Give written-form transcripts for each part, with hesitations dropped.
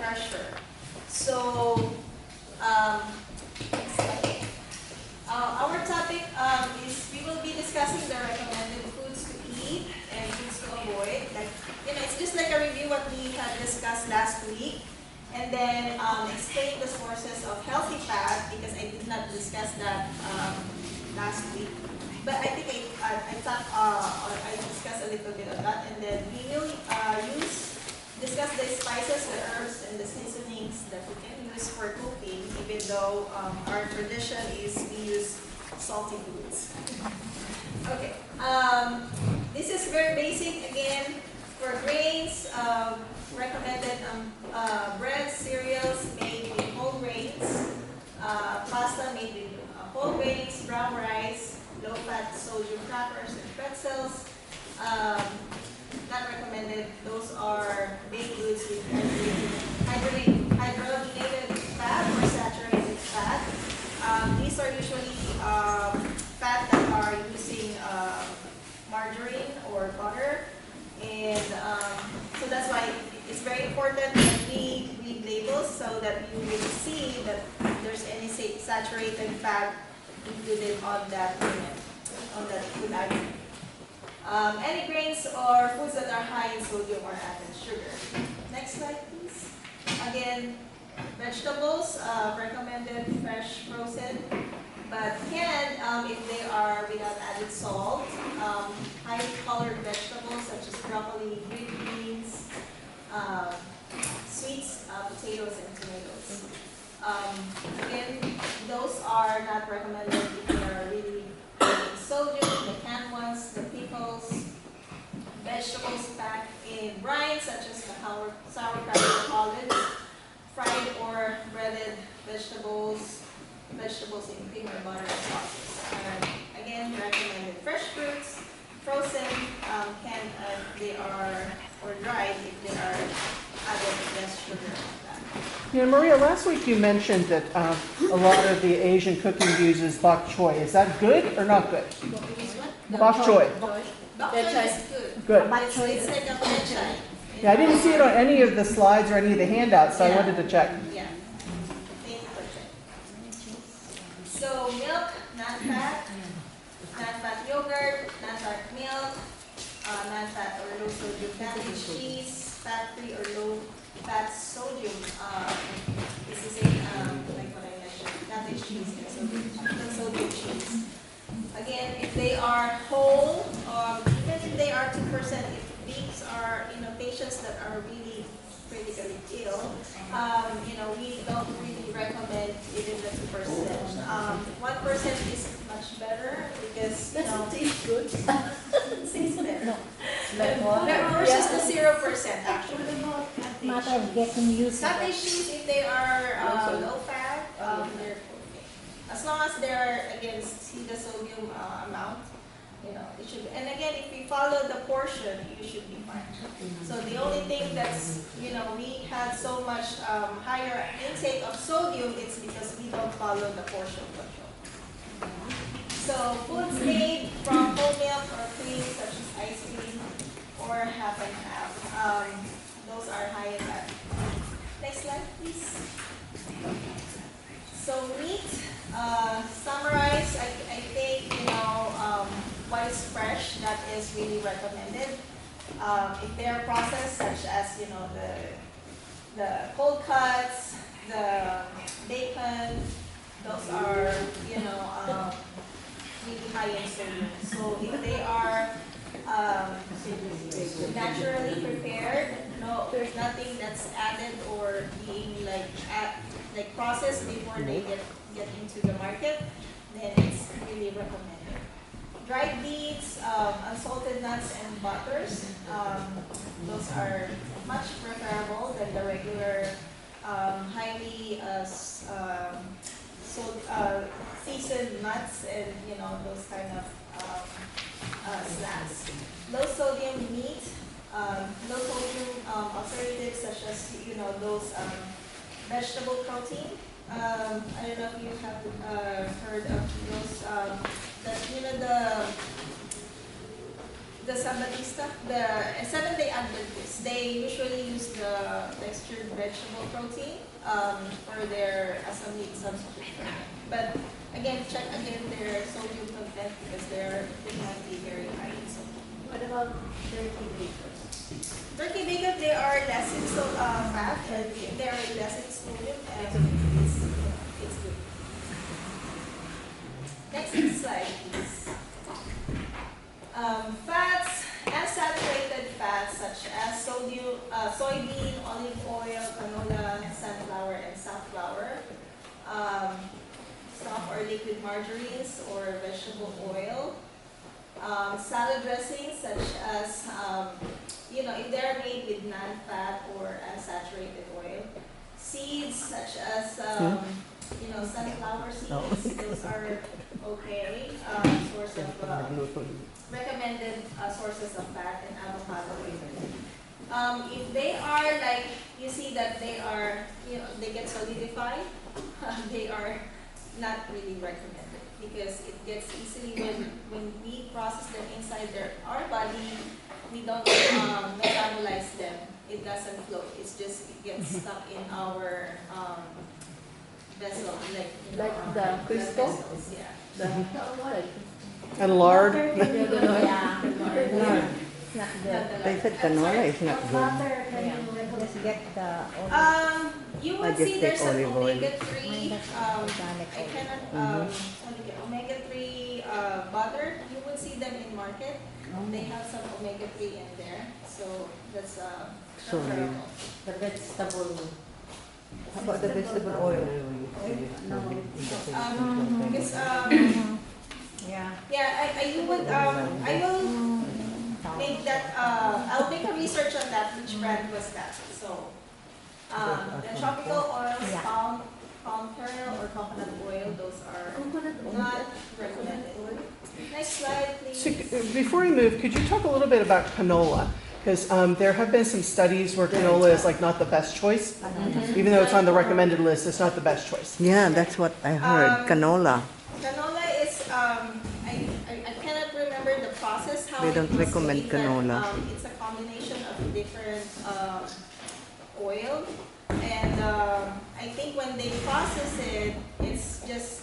pressure. So, our topic is we will be discussing the recommended foods to eat and foods to avoid. Like, it's just like a review what we had discussed last week, and then explain the sources of healthy fat because I did not discuss that last week. But I think I discussed a little bit of that, and then we will discuss the spices, the herbs, and the seasonings that we can use for cooking, even though our tradition is we use salty foods. Okay, this is very basic again. For grains, recommended bread, cereals made with whole grains, pasta made with whole grains, brown rice, low-fat sodium crackers and pretzels. Not recommended. Those are baked goods with hydrogenated fat or saturated fat. These are usually fat that are using margarine or butter. And so that's why it's very important that we read labels so that you will see that there's any saturated fat included on that food item. Any grains or foods that are high in sodium or added sugar. Next slide, please. Again, vegetables recommended fresh, frozen, but canned if they are without added salt. Highly colored vegetables such as broccoli, green beans, sweets, potatoes, and tomatoes. Again, those are not recommended if they are really high in sodium. The canned ones, the pickles, vegetables packed in brine such as the sauerkraut or olives, fried or breaded vegetables in cream or butter sauces. Again, recommended fresh fruits, frozen, canned if they are, or dried if they are added less sugar like that. Yeah, Maria, last week you mentioned that a lot of the Asian cooking uses bok choy. Is that good or not good? Bok choy. Bok choy is good. Good. It's like a pechay. Yeah, I didn't see it on any of the slides or any of the handouts, so I wanted to check. Yeah. Thank you for checking. So milk, non-fat yogurt, non-fat milk, non-fat or low sodium cottage cheese, fat-free or low-fat sodium. This is like what I mentioned, cottage cheese and sodium cheese. Again, if they are whole, even if they are 2%, if these are patients that are really critically ill, we don't really recommend even the 2%. 1% is much better because tastes good. tastes better. No. Versus the 0% actually. Matter of getting used to Cottage cheese, if they are low fat, they're okay. As long as they're see the sodium amount, it should. And again, if you follow the portion, you should be fine. So the only thing that's we had so much higher intake of sodium, it's because we don't follow the portion control. So foods made from whole milk or cream, such as ice cream or half and half, those are high in fat. Next slide, please. So meat, summarize. I think what is fresh, that is really recommended. If they are processed, such as the cold cuts, the bacon, those are really high in sodium. So if they are naturally prepared, there's nothing that's added or being like processed before they get into the market, then it's really recommended. Dried beets, unsalted nuts, and butters, those are much preferable than the regular highly seasoned nuts and those kind of snacks. Low sodium meat, low sodium alternatives such as those vegetable protein. I don't know if you have heard of those. the Sabatista, the Seventh-day Adventists, they usually use the textured vegetable protein for their as a meat substitute. But again, check again their sodium content because they can be very high in sodium. What about turkey bacon? Turkey bacon, they are less in fat and they are less in sodium and it's good. Next slide, please. Fats, unsaturated fats such as soybean, olive oil, canola, sunflower, and safflower. Soft or liquid margarines or vegetable oil. Salad dressings such as, if they're made with non-fat or unsaturated oil. Seeds such as, sunflower seeds, those are okay. Source of recommended sources of fat and avocado oil. If they are like, you see that they are, they get solidified, they are not really recommended because it gets easily when we process them inside our body, we don't metabolize them. It doesn't float. It gets stuck in our vessel, Like the blood crystal? vessels, yeah. The what? And lard? Yeah. Not good. They said canola is not good. Butter, can you just get the olive? You I would just see take there's an olive oil. omega-3, Organic I oil. cannot, omega-3 butter, you would see them in market. They have some omega-3 in there, so that's So, preferable. The vegetable. How about the vegetable oil? Because, Yeah. yeah, I will make that, I'll make a research on that, which brand was that, so. The tropical oils, Yeah. palm kernel or coconut oil, those are Coconut oil. not recommended. Next slide, So, please. before we move, could you talk a little bit about canola? Because there have been some studies where canola is like not the best choice. Even though it's on the recommended list, it's not the best choice. Yeah, that's what I heard. Canola. Canola is, I cannot remember the process, how They it don't was recommend made, but, canola. it's a combination of different oil. And I think when they process it, it's just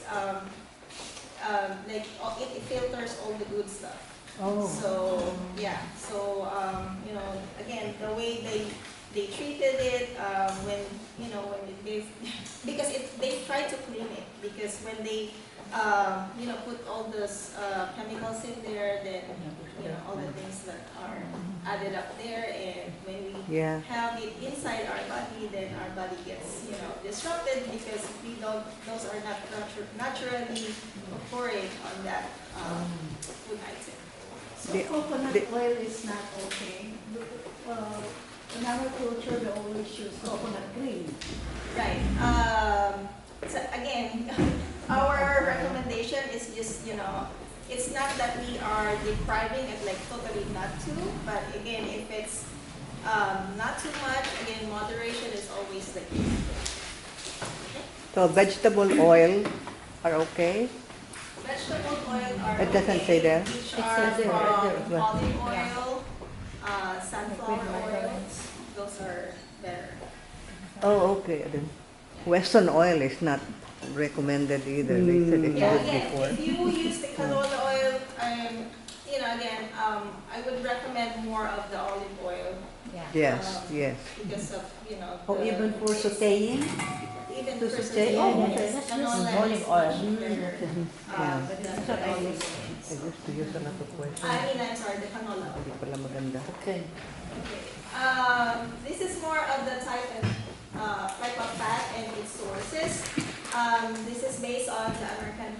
it filters all the good stuff. Oh. So, yeah, so, again, the way they treated it, because they try to clean it, because when they, put all those chemicals in there, then, all the things that are added up there, and when we Yeah. have it inside our body, then our body gets, disrupted because those are not naturally occurring on that food item. So The- coconut the- oil is not okay. In our culture, we always use coconut cream. Right. So again, our recommendation is just, it's not that we are depriving it like totally not to, but again, if it's not too much, again, moderation is always the key. So vegetable oil are okay? Vegetable oil are It doesn't say there. which It are says there, from there. olive Yeah. oil, sunflower Liquid oils, those are better. Oh, okay. Then Western oil is not recommended either. They said it's Yeah, good again, before. if you use the canola oil, I would recommend more of the olive oil. Yeah. Yes, yes. Because of, Or the even for taste. sauteing? Even to for saute? sauteing, Oh, yes. okay, let's use Canola olive is oil. much better, Yeah. than the olive oil. I used to use a lot of question. I'm sorry, the canola oil. Hindi pala maganda. Okay. Okay. This is more of the type of fat and its sources. This is based on the American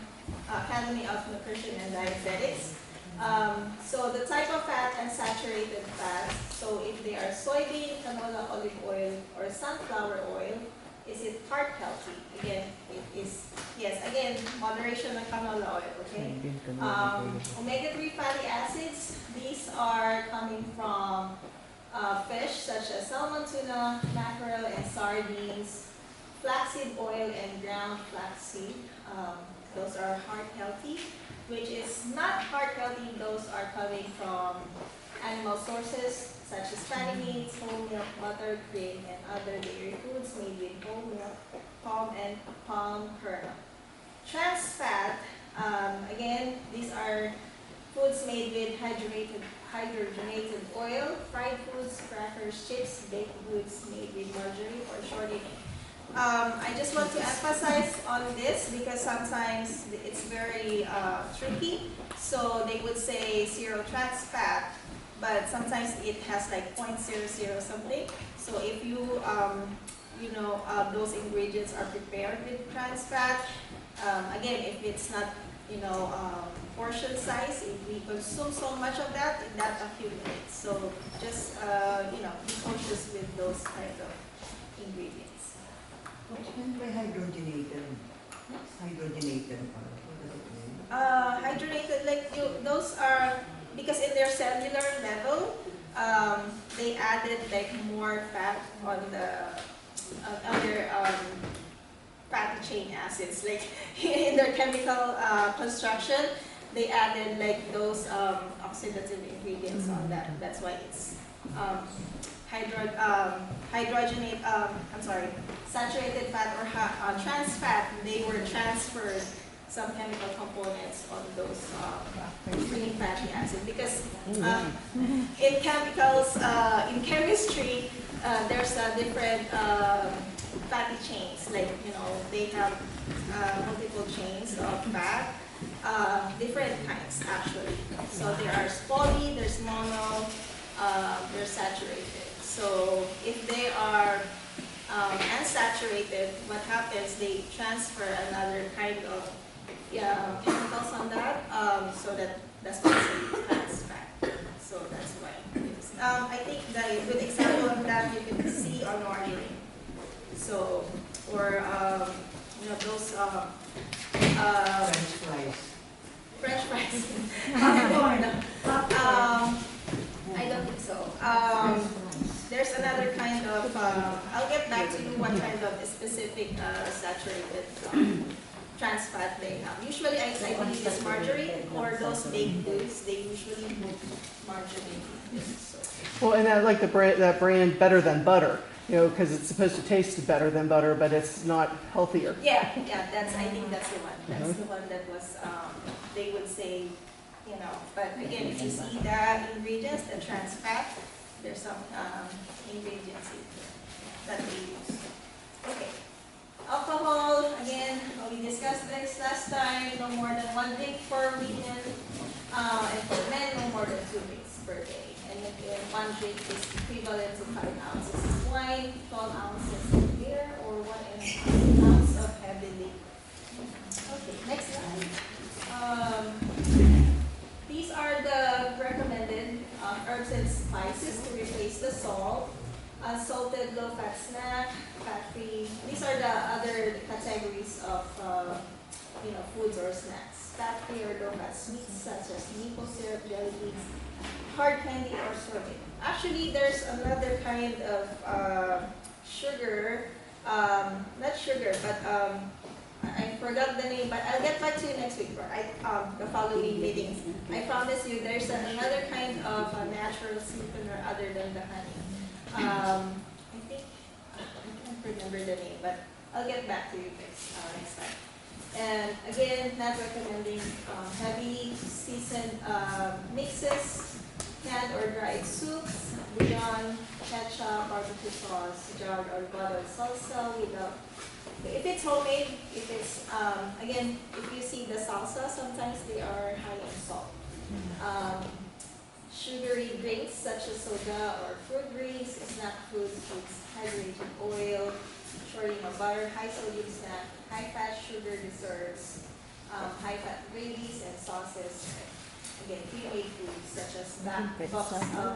Academy of Nutrition and Dietetics. So the type of fat and saturated fats, so if they are soybean, canola, olive oil, or sunflower oil, is it heart healthy? Again, it is, yes, again, moderation of canola oil, okay? Omega-3 fatty acids, these are coming from fish such as salmon, tuna, mackerel, and sardines, flaxseed oil and ground flaxseed, Those are heart healthy, which is not heart healthy. Those are coming from animal sources such as fatty meats, whole milk, butter, cream, and other dairy foods made with whole milk, palm, and palm kernel. Trans fat, again, these are foods made with hydrogenated oil, fried foods, crackers, chips, baked goods made with margarine or shortening. I just want to emphasize on this because sometimes it's very tricky. So they would say zero trans fat, but sometimes it has like 0.00 something. So if you, those ingredients are prepared with trans fat, again, if it's not, portion size, if we consume so much of that, that accumulates. So just, be cautious with those kind of ingredients. What's meant by hydrogenated? Hydrogenated. Hydrogenated, like those are, because in their cellular level, they added like more fat on the other fatty chain acids. Like in their chemical construction, they added like those oxidative ingredients on that. That's why it's saturated fat or trans fat. They were transferred some chemical components on those green fatty acids because in chemicals, in chemistry, there's a different fatty chains. Like they have multiple chains of fat, different kinds actually. So there are poly, there's mono, they're saturated. So if they are unsaturated, what happens? They transfer another kind of chemicals on that, so that's why it's trans fat. So that's why it is. I think the good example of that you can see on margarine. So, or those French fries. French fries. I don't think so. There's another kind of, I'll get back to you what kind of specific saturated trans fat they have. Usually I believe it's margarine or those baked goods, they usually put margarine in this. So. Well, and I like that brand Better Than Butter, because it's supposed to taste better than butter, but it's not healthier. Yeah, I think that's the one. That's the one that was, they would say, but again, if you see the ingredients, the trans fat, there's some ingredients that we use. Okay. Alcohol, again, we discussed this last time, no more than 1 drink per weekend, and for men, no more than 2 drinks per day. And again, 1 drink is equivalent to 5 ounces of wine, 12 ounces of beer, or 1.5 ounce of heavy liquor. Okay, next slide. These are the recommended herbs and spices to replace the salt. Unsalted, low-fat snack, fat-free. These are the other categories of foods or snacks. Fat-free or low-fat sweets such as maple syrup, jelly beans, hard candy, or sorbet. Actually, there's another kind of sugar. Not sugar, but I forgot the name. But I'll get back to you next week. The following meetings. I promise you, there's another kind of natural sweetener other than the honey. I think, I can't remember the name, but I'll get back to you guys next time. And again, not recommending heavy seasoned mixes, canned or dried soups, bouillon, ketchup, barbecue sauce, jarred or bottled salsa without. If it's homemade, if it's, again, if you see the salsa, sometimes they are high in salt. Sugary drinks such as soda or fruit drinks, snack foods, hydrated oil, shortening of butter, high sodium snack, high fat sugar desserts, high fat gravies and sauces. Again, pre-made foods such as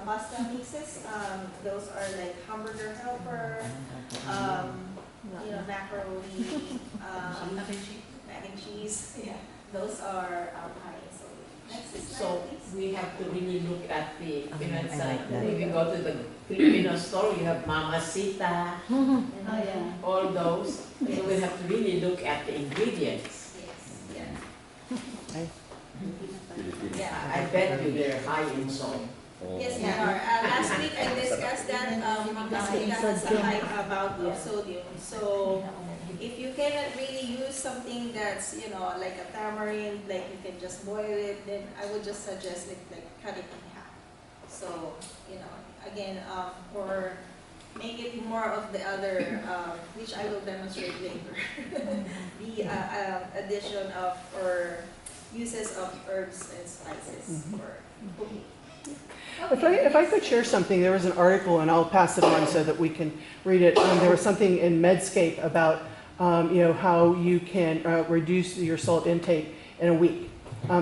pasta mixes. Those are like hamburger helper, macaroni, mac and cheese. Yeah, those are high in sodium. So we have to really look at the Pinoy side. If you go to the Filipino store, you have Mamacita, all those. So we have to really look at the ingredients. Yes, yeah. I bet you they're high in salt. Yes, they are. Last week I discussed that because it has a high amount of sodium. So if you cannot really use something that's, you know, like a tamarind, like you can just boil it, then I would just suggest like cut it in half. So, you know, again, or make it more of the other, which I will demonstrate later. The addition of or uses of herbs and spices for cooking. If I could share something, there was an article, and I'll pass it on so that we can read it. There was something in Medscape about you know, how you can reduce your salt intake in a week.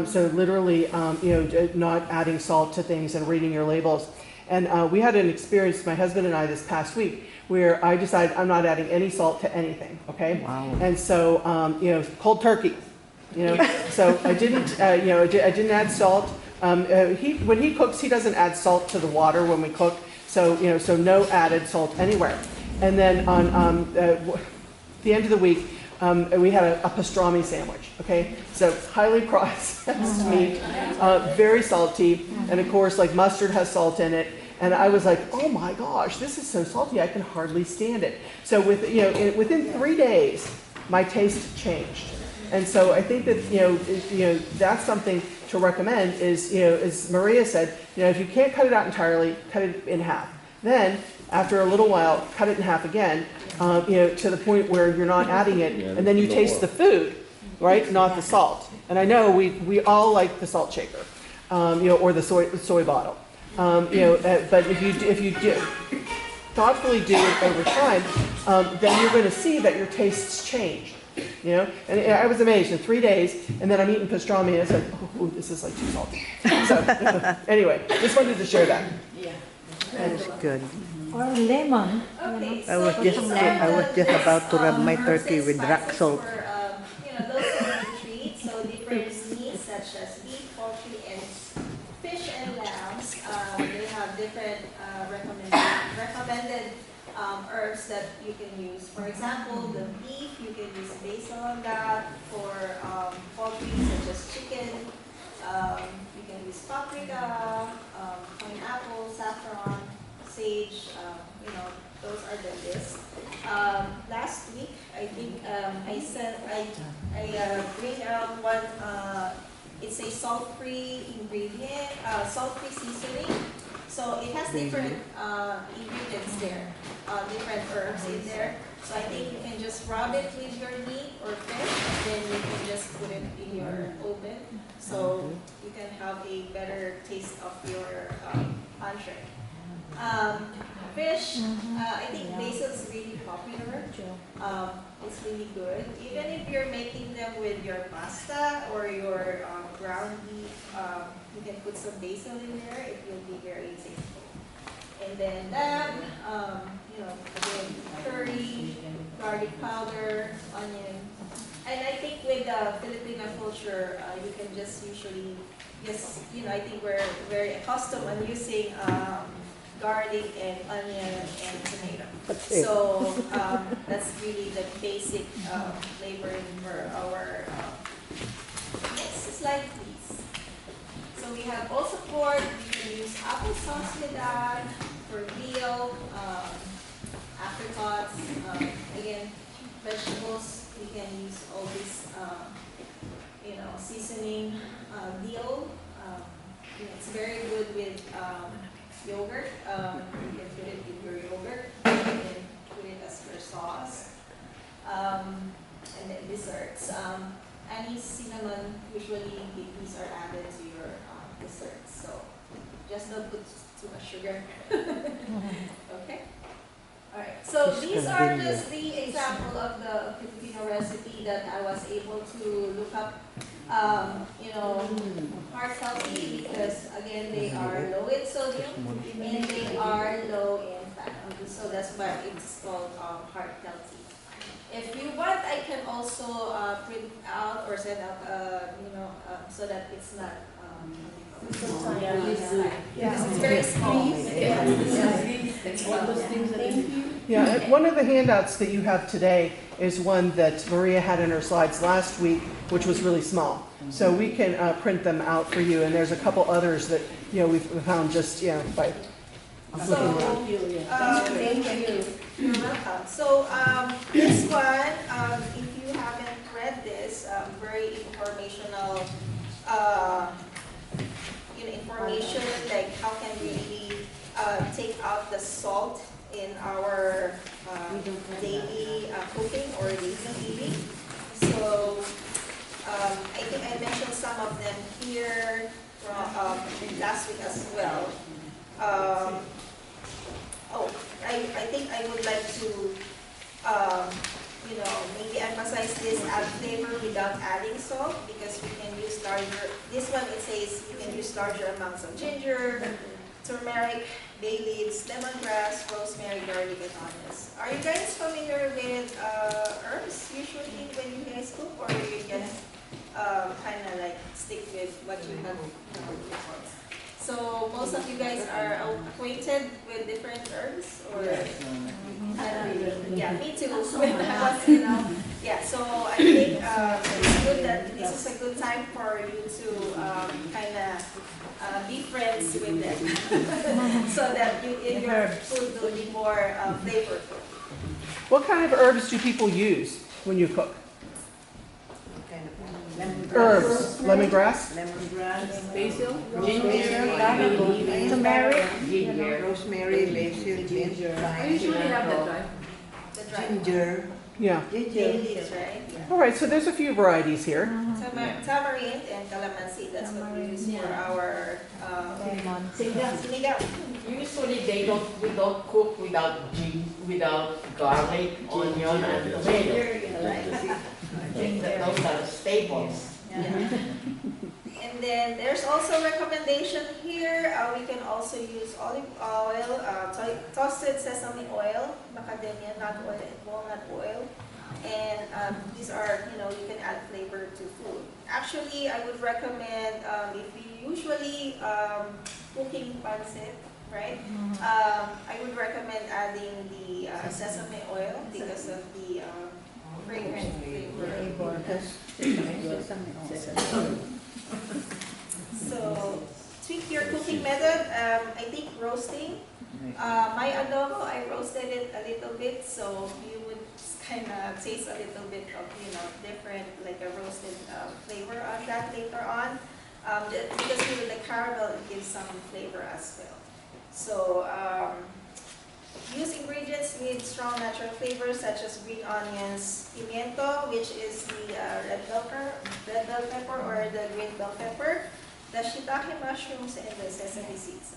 So literally, you know, not adding salt to things and reading your labels. And we had an experience, my husband and I, this past week, where I decided I'm not adding any salt to anything. Okay. Wow. And so you know, cold turkey. You know, so I didn't, you know, I didn't add salt. When he cooks, he doesn't add salt to the water when we cook. So, you know, so no added salt anywhere. And then on the end of the week, we had a pastrami sandwich, okay? So highly processed meat, very salty, and of course, like mustard has salt in it. And I was like, oh my gosh, this is so salty, I can hardly stand it. So within 3 days, my taste changed. And so I think that, you know, that's something to recommend is, you know, as Maria said, you know, if you can't cut it out entirely, cut it in half. Then, after a little while, cut it in half again, you know, to the point where you're not adding it, and then you taste the food, right, not the salt. And I know we all like the salt shaker, you know, or the soy bottle, you know, but if you do thoughtfully do it over time, then you're going to see that your tastes change. You know, and I was amazed in 3 days, and then I'm eating pastrami, and it's like, oh, this is like too salty. So, anyway, just wanted to share that. Yeah. That's good. Or lemon. Okay, I was just about to rub my turkey with rock salt. For, you know, those who want to treat, so different meats such as beef, poultry, and fish and lambs, they have different recommended herbs that you can use. For example, the beef, you can use basil on that. For poultry, such as chicken, you can use paprika, pineapple, saffron, sage, you know, those are the list. Last week, I think I bring out one, it's a salt-free ingredient, salt-free seasoning. So it has different ingredients there, different herbs in there. So I think you can just rub it with your meat or fish, and then you can just put it in your oven. So you can have a better taste of your entree. Fish, I think basil is really popular. It's really good. Even if you're making them with your pasta or your ground beef, you can put some basil in there. It will be very tasteful. And then lamb, you know, again, curry, garlic powder, onion. And I think with Filipino culture, you can just usually, you know, I think we're very accustomed on using garlic and onion and tomato. So that's really the basic flavoring for our next slide, please. So we have also pork. You can use applesauce with that. For veal, apricots, again, vegetables. We can use all this, you know, seasoning. Veal, you know, it's very good with yogurt. You can put it with your yogurt. You can put it as your sauce. And then desserts. Anise, cinnamon, usually these are added to your desserts. So just don't put too much sugar. Okay? Alright, so these are just the example of the Filipino recipe that I was able to look up. You know, heart healthy because again they are low in sodium and they are low in fat. So that's why it's called heart healthy. If you want, I can also print out or send out, you know, so that it's not. Because it's very small. All those things that Yeah, and one of the handouts that you have today is one that Maria had in her slides last week, which was really small. So we can print them out for you, and there's a couple others that, we've found just, by So, Thank you. you're welcome. So, this one, if you haven't read this, very informational, information, like how can we really take out the salt in our daily cooking or daily eating. So, I think I mentioned some of them here from last week as well. I think I would like to, maybe emphasize this, add flavor without adding salt, because we can use larger, this one it says you can use larger amounts of ginger, turmeric, bay leaves, lemongrass, rosemary, garlic, and onions. Are you guys familiar with herbs usually when you guys cook, or you just kind of like stick with what you have before? So most of you guys are acquainted with different herbs, or yeah, me too. Yeah, so I think it's good that this is a good time for you to kind of be friends with them, so that your food will be more flavorful. What kind of herbs do people use when you cook? Herbs, lemongrass? Lemongrass, basil, Ginger, turmeric, rosemary, basil, ginger, I usually have the dry. The dry ginger, Yeah. bay leaves, right? Yeah. All right, so there's a few varieties here. Tamarind and calamansi. That's what we use for our sinigang. Usually we don't cook without garlic, onion, and tomato. I think that those are the staples. Yeah. And then there's also recommendation here. We can also use olive oil, toasted sesame oil, macadamia nut oil, and walnut oil. And these are, you can add flavor to food. Actually, I would recommend, if you usually cooking pancit, right? I would recommend adding the sesame oil because of the fragrant flavor. So, tweak your cooking method. I think roasting. My adobo, I roasted it a little bit, so you would kind of taste a little bit of, different, like a roasted flavor on that later on. Because with the caramel, it gives some flavor as well. So, use ingredients with strong natural flavors such as green onions, pimiento, which is the red bell pepper or the green bell pepper, the shiitake mushrooms, and the sesame seeds.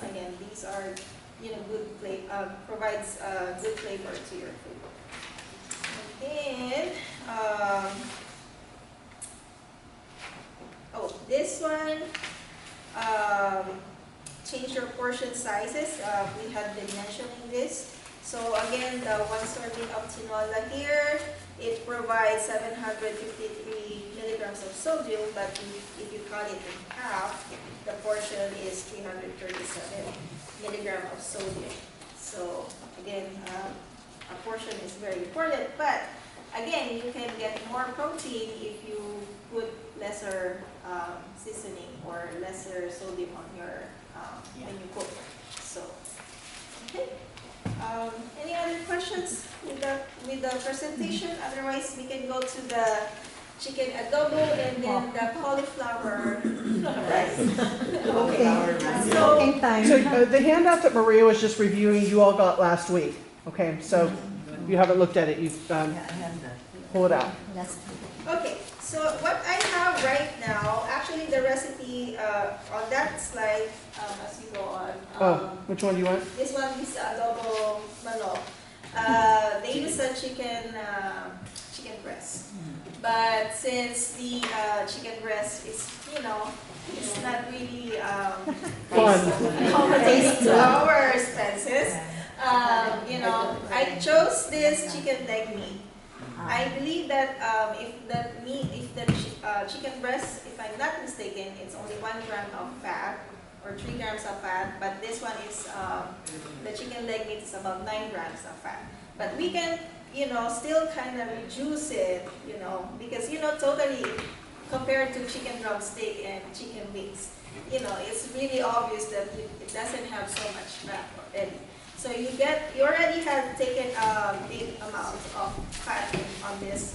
Again, these are, good flavor, provides good flavor to your food. And then, this one. Change your portion sizes. We had been mentioning this. So again, the 1 serving of tinola here, it provides 753 milligrams of sodium, but if you cut it in half, the portion is 337 milligrams of sodium. So again, a portion is very important, but again, you can get more protein if you put lesser seasoning or lesser sodium on your when you cook. So, okay. Any other questions with the presentation? Otherwise, we can go to the chicken adobo and then the cauliflower rice. Okay. So the handout that Maria was just reviewing, you all got last week. Okay, so if you haven't looked at it, you pull it out. Okay. So what I have right now, actually the recipe on that slide, as you go on. Which one do you want? This one is adobo manok. They use a chicken breast. But since the chicken breast is, it's not really accommodating to our expenses, I chose this chicken leg meat. I believe that if the chicken breast, if I'm not mistaken, it's only 1 gram of fat or 3 grams of fat, but this one is, the chicken leg meat is about 9 grams of fat. But we can, still kind of reduce it, because, totally compared to chicken drumstick and chicken wings, it's really obvious that it doesn't have so much fat already. So you already have taken a big amount of fat on this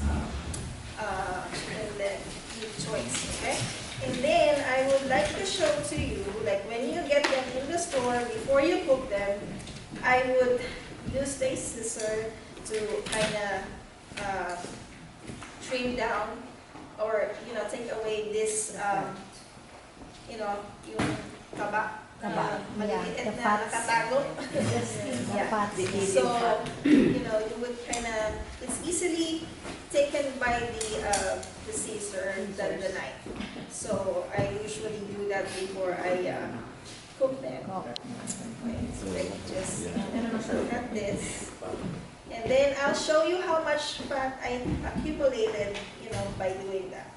chicken leg meat choice, okay? And then I would like to show to you, like when you get them in the store, before you cook them, I would use a scissor to kind of trim down or, take away this, yung maliliit the na fats. nakatago. The fats. So, you would kind of, it's easily taken by the scissor than the knife. So I usually do that before I cook them. Okay, so let me just cut this. And then I'll show you how much fat I accumulated, by doing that.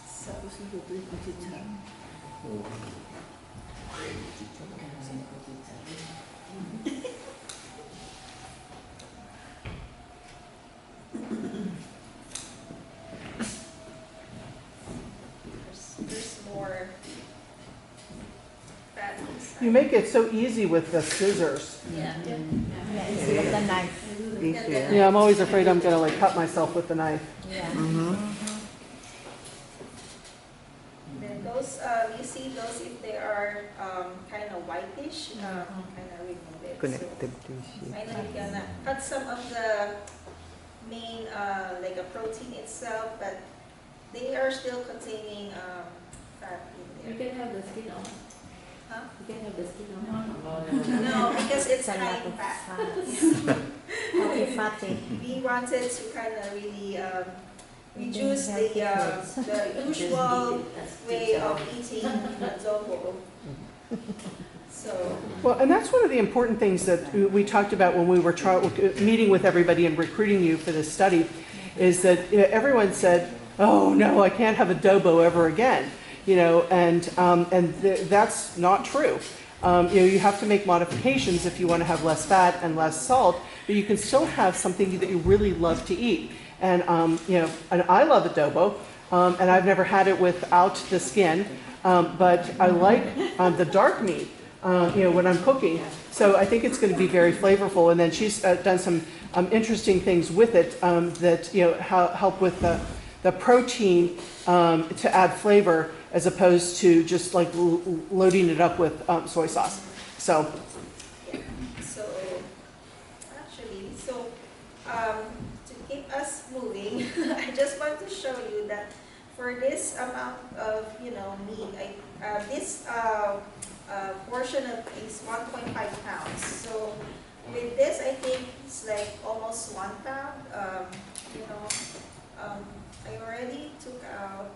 So, there's more fat inside. You make it so easy with the scissors. Yeah. Yeah, it's with the knife. Easier. Yeah, I'm always afraid I'm gonna like cut myself with the knife. Yeah. Then those, you see those if they are kind of whitish, kind of remove it. Connective tissue. Finally, gonna cut some of the main, like a protein itself, but they are still containing fat You in there. can have the skin on. Huh? You can have the skin on. No, because it's It's a high lot in of fat. fat. Healthy fatty. We wanted to kind of really reduce Healthy foods. the usual way of eating adobo. So, Well, and that's one of the important things that we talked about when we were meeting with everybody and recruiting you for this study, is that everyone said, "Oh no, I can't have adobo ever again," and that's not true. You have to make modifications if you want to have less fat and less salt, but you can still have something that you really love to eat. And and I love adobo, and I've never had it without the skin, but I like the dark meat. When I'm cooking. So I think it's going to be very flavorful. And then she's done some interesting things with it that help with the protein to add flavor as opposed to just like loading it up with soy sauce. So so actually, to keep us moving, I just want to show you that for this amount of meat, this portion of is 1.5 pounds. So with this, I think it's like almost 1 pound. I already took out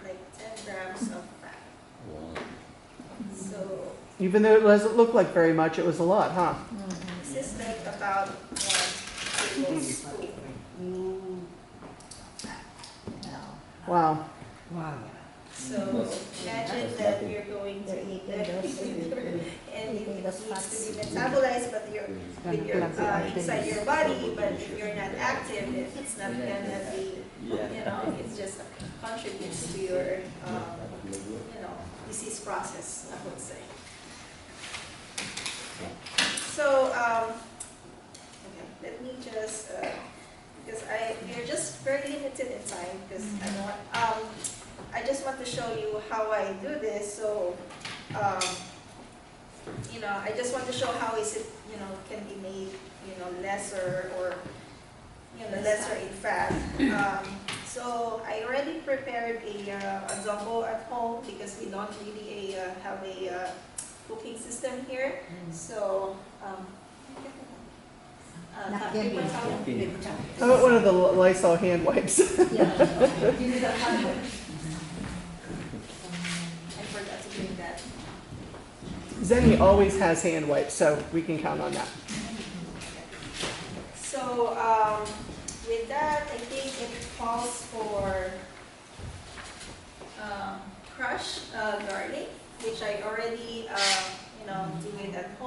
like 10 grams of fat. So even though it doesn't look like very much, it was a lot, huh? this is like about 1 tablespoon. Wow. Wow. So imagine that you're going to They're eat eating that those- and it eating those needs fats. to be metabolized, but with your inside your body. But if you're not active, it's not gonna be. It just contributes to your disease process, I would say. So okay, let me just because we're just very limited in time because I don't want. I just want to show you how I do this. So, I just want to show how is it, can be made, lesser or, lesser in fat. So I already prepared a adobo at home because we don't really have a cooking system here. So, Napkin. paper towel. How about one of the Lysol hand wipes? I forgot to bring that. Zenny always has hand wipes, so we can count on that. So with that, I think it calls for crushed garlic, which I already, do it at home.